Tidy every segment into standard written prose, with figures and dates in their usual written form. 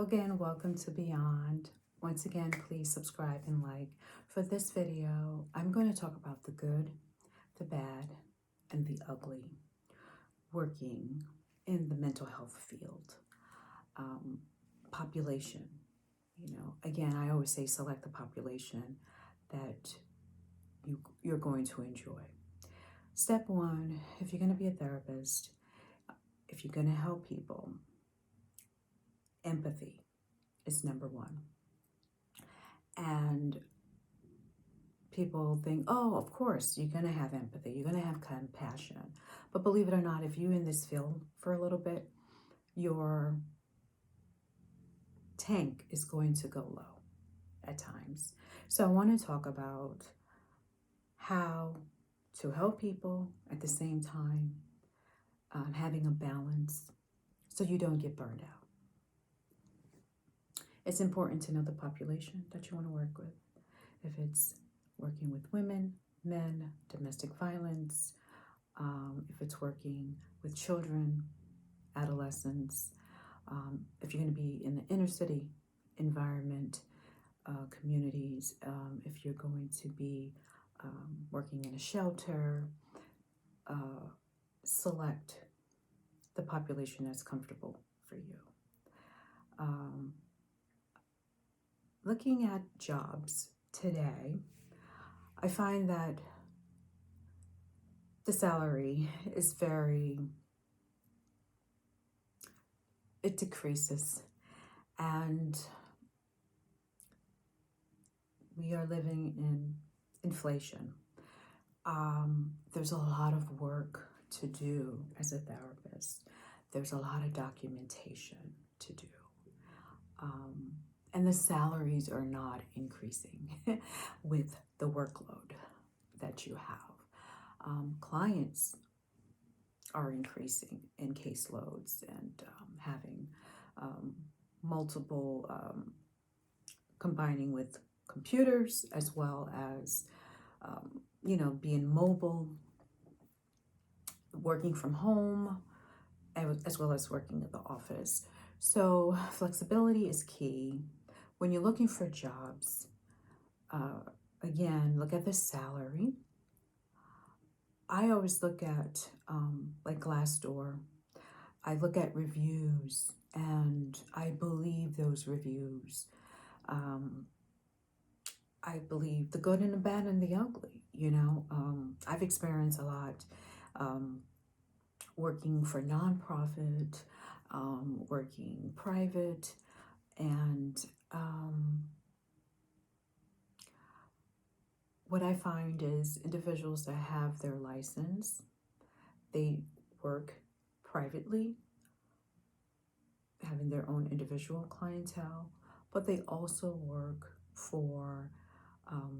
again, welcome to Beyond. Once again, please subscribe and like. For this video, I'm going to talk about the good, the bad, and the ugly working in the mental health field. Population, again, I always say select the population that you're going to enjoy. Step one, if you're going to be a therapist, if you're going to help people, empathy is number one. And people think, oh, of course, you're going to have empathy, you're going to have compassion. But believe it or not, if you're in this field for a little bit, your tank is going to go low at times. So I want to talk about how to help people at the same time, having a balance so you don't get burned out. It's important to know the population that you want to work with. If it's working with women, men, domestic violence, if it's working with children, adolescents, if you're going to be in the inner city environment, communities, if you're going to be working in a shelter, select the population that's comfortable for you. Looking at jobs today, I find that the salary is it decreases, and we are living in inflation. There's a lot of work to do as a therapist. There's a lot of documentation to do. And the salaries are not increasing with the workload that you have. Clients are increasing in caseloads and having multiple, combining with computers as well as, being mobile, working from home, as well as working at the office. So flexibility is key. When you're looking for jobs, again, look at the salary. I always look at like Glassdoor. I look at reviews, and I believe those reviews. I believe the good and the bad and the ugly. I've experienced a lot working for nonprofit, working private, and what I find is individuals that have their license, they work privately, having their own individual clientele, but they also work for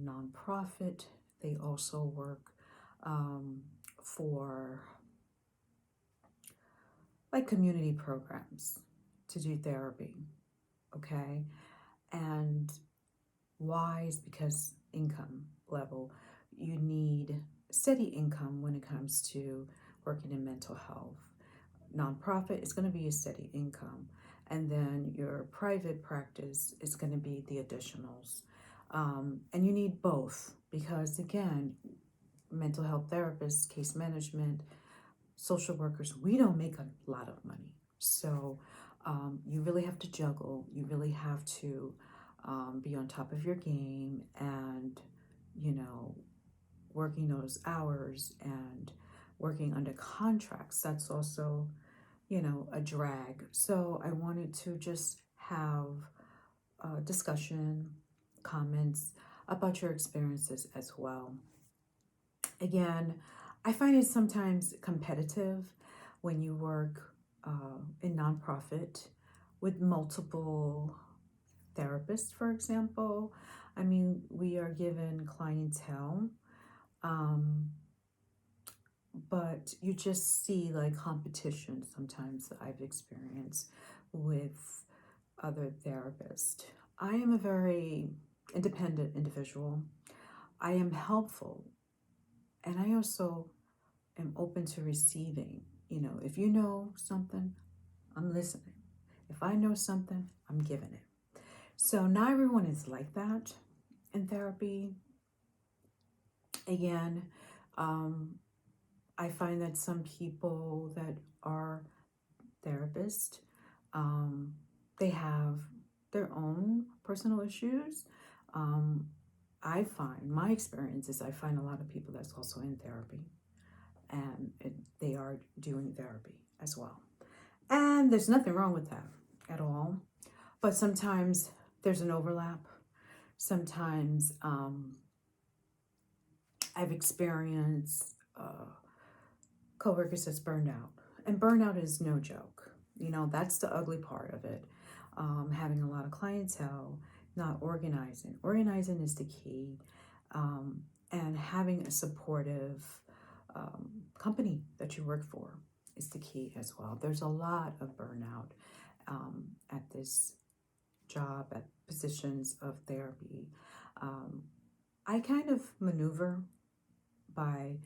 nonprofit. They also work for like community programs to do therapy, okay? And why is because income level. You need steady income when it comes to working in mental health. Nonprofit is going to be a steady income, and then your private practice is going to be the additionals. And you need both because, again, mental health therapists, case management, social workers, we don't make a lot of money. So you really have to juggle. You really have to be on top of your game and, working those hours and working under contracts. That's also, a drag. So I wanted to just have a discussion, comments about your experiences as well. Again, I find it sometimes competitive when you work in nonprofit with multiple therapists, for example. I mean, we are given clientele, but you just see like competition sometimes that I've experienced with other therapists. I am a very independent individual. I am helpful, and I also am open to receiving. If you know something, I'm listening. If I know something, I'm giving it. So not everyone is like that in therapy. Again, um, I find that some people that are therapists, um, they have their own personal issues. Um, I find my experience is I find a lot of people that's also in therapy, and they are doing therapy as well. And there's nothing wrong with that at all. But sometimes there's an overlap. Sometimes I've experienced coworkers that's burned out. And burnout is no joke. You know, that's the ugly part of it. Having a lot of clientele, not organizing. Organizing is the key. And having a supportive company that you work for is the key as well. There's a lot of burnout at this job, at positions of therapy. Um, I kind of maneuver by,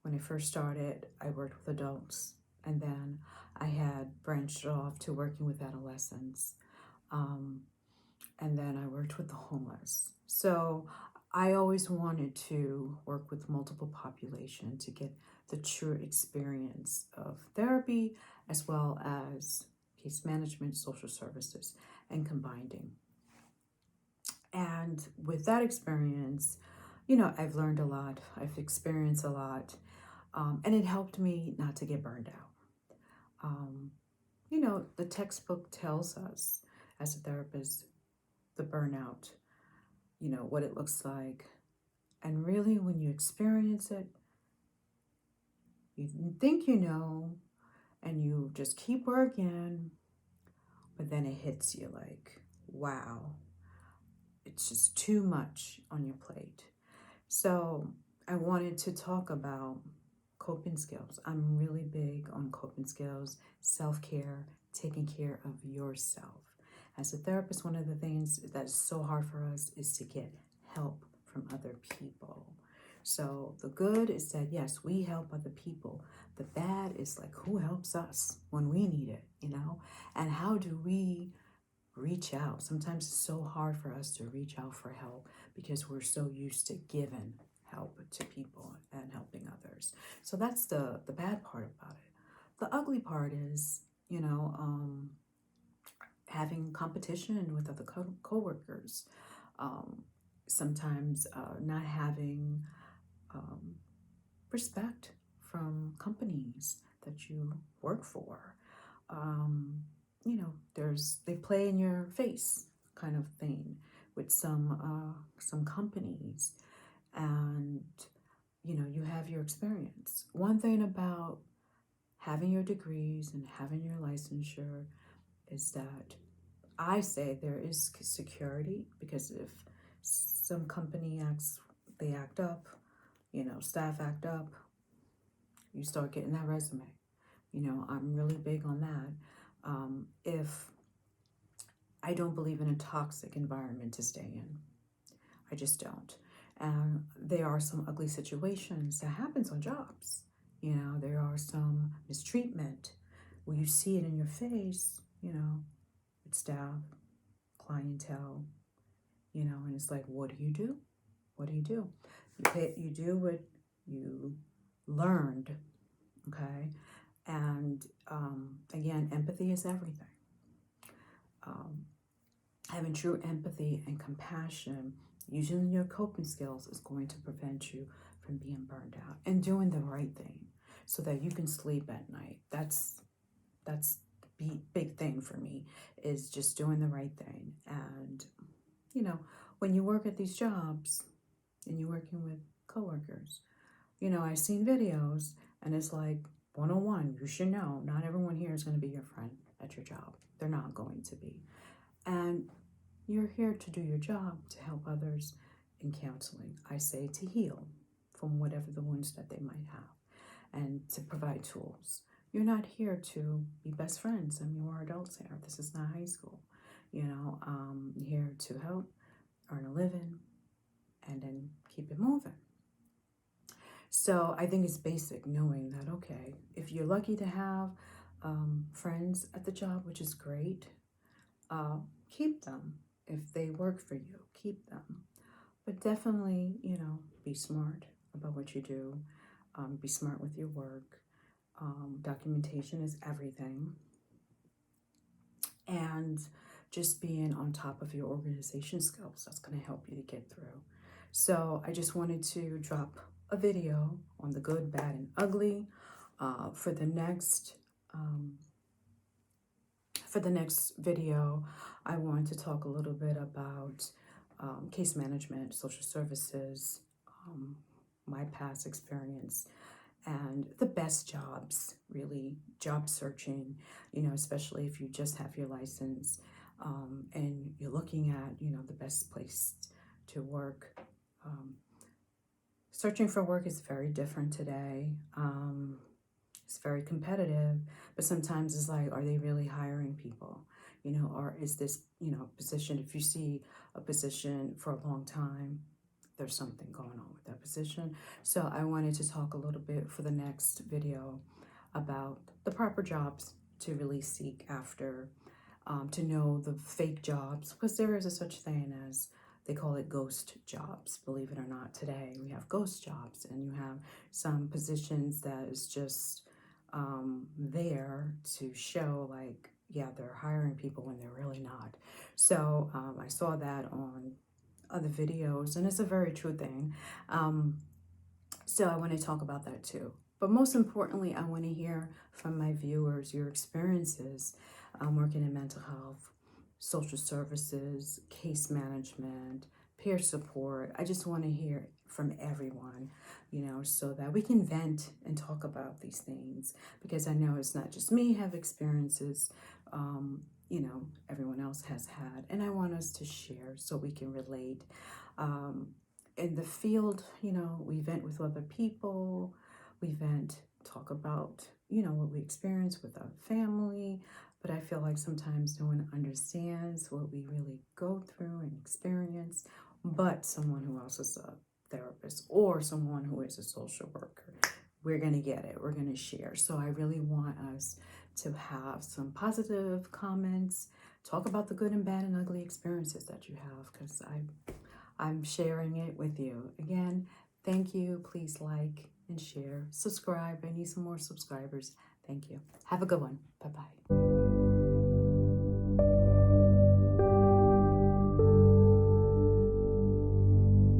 when I first started, I worked with adults, and then I had branched off to working with adolescents. Um, and then I worked with the homeless. So I always wanted to work with multiple population to get the true experience of therapy as well as case management, social services, and combining. And with that experience, you know, I've learned a lot, I've experienced a lot, and it helped me not to get burned out. Um, you know, the textbook tells us as a therapist the burnout, you know, what it looks like. And really, when you experience it, you think you know, and you just keep working, but then it hits you like, wow, it's just too much on your plate. So I wanted to talk about coping skills. I'm really big on coping skills, self-care, taking care of yourself. As a therapist, one of the things that's so hard for us is to get help from other people. So the good is that, yes, we help other people. The bad is like, who helps us when we need it, you know? And how do we reach out? Sometimes it's so hard for us to reach out for help because we're so used to giving help to people and helping others. So that's the bad part about it. The ugly part is, you know, having competition with other coworkers. Sometimes not having um, respect from companies that you work for. You know, they play in your face kind of thing with some companies, and you know, you have your experience. One thing about having your degrees and having your licensure is that I say there is security, because if some company they act up, you know, staff act up, you start getting that resume. You know, I'm really big on that. If I don't believe in a toxic environment to stay in, I just don't. And there are some ugly situations that happens on jobs. You know, there are some mistreatment where you see it in your face, you know, with staff, clientele, you know, and it's like, what do you do? What do you do? You do what you learned, okay? And again, empathy is everything. Um, Having true empathy and compassion, using your coping skills, is going to prevent you from being burned out, and doing the right thing so that you can sleep at night. That's the big thing for me, is just doing the right thing. And you know, when you work at these jobs and you're working with coworkers, you know, I've seen videos and it's like 101, you should know not everyone here is going to be your friend at your job. They're not going to be. And you're here to do your job, to help others in counseling. I say to heal from whatever the wounds that they might have, and to provide tools. You're not here to be best friends. I mean, we're adults here. This is not high school. You know, here to help, earn a living, and then keep it moving. So I think it's basic knowing that, okay, if you're lucky to have friends at the job, which is great. Keep them. If they work for you, keep them. But definitely, be smart about what you do. Be smart with your work. Documentation is everything. And just being on top of your organization skills, that's going to help you to get through. So I just wanted to drop a video on the good, bad, and ugly. For the next video, I want to talk a little bit about case management, social services, my past experience, and the best jobs, really, job searching, especially if you just have your license, and you're looking at, the best place to work. Searching for work is very different today. It's very competitive, but sometimes it's like, are they really hiring people? Or is this, position, if you see a position for a long time, there's something going on with that position. So I wanted to talk a little bit for the next video about the proper jobs to really seek after, to know the fake jobs, because there is a such thing as, they call it ghost jobs. Believe it or not, today we have ghost jobs, and you have some positions that is just there to show like, yeah, they're hiring people when they're really not. So I saw that on other videos, and it's a very true thing. So I want to talk about that too. But most importantly, I want to hear from my viewers your experiences working in mental health, social services, case management, peer support. I just want to hear from everyone, so that we can vent and talk about these things, because I know it's not just me have experiences, everyone else has had, and I want us to share so we can relate. In the field, we vent with other people, we vent, talk about, what we experience with our family, but I feel like sometimes no one understands what we really go through and experience, but someone who else is a therapist or someone who is a social worker, we're going to get it, we're going to share. So I really want us to have some positive comments, talk about the good and bad and ugly experiences that you have, because I'm sharing it with you. Again, thank you. Please like and share, subscribe. I need some more subscribers. Thank you. Have a good one. Bye-bye.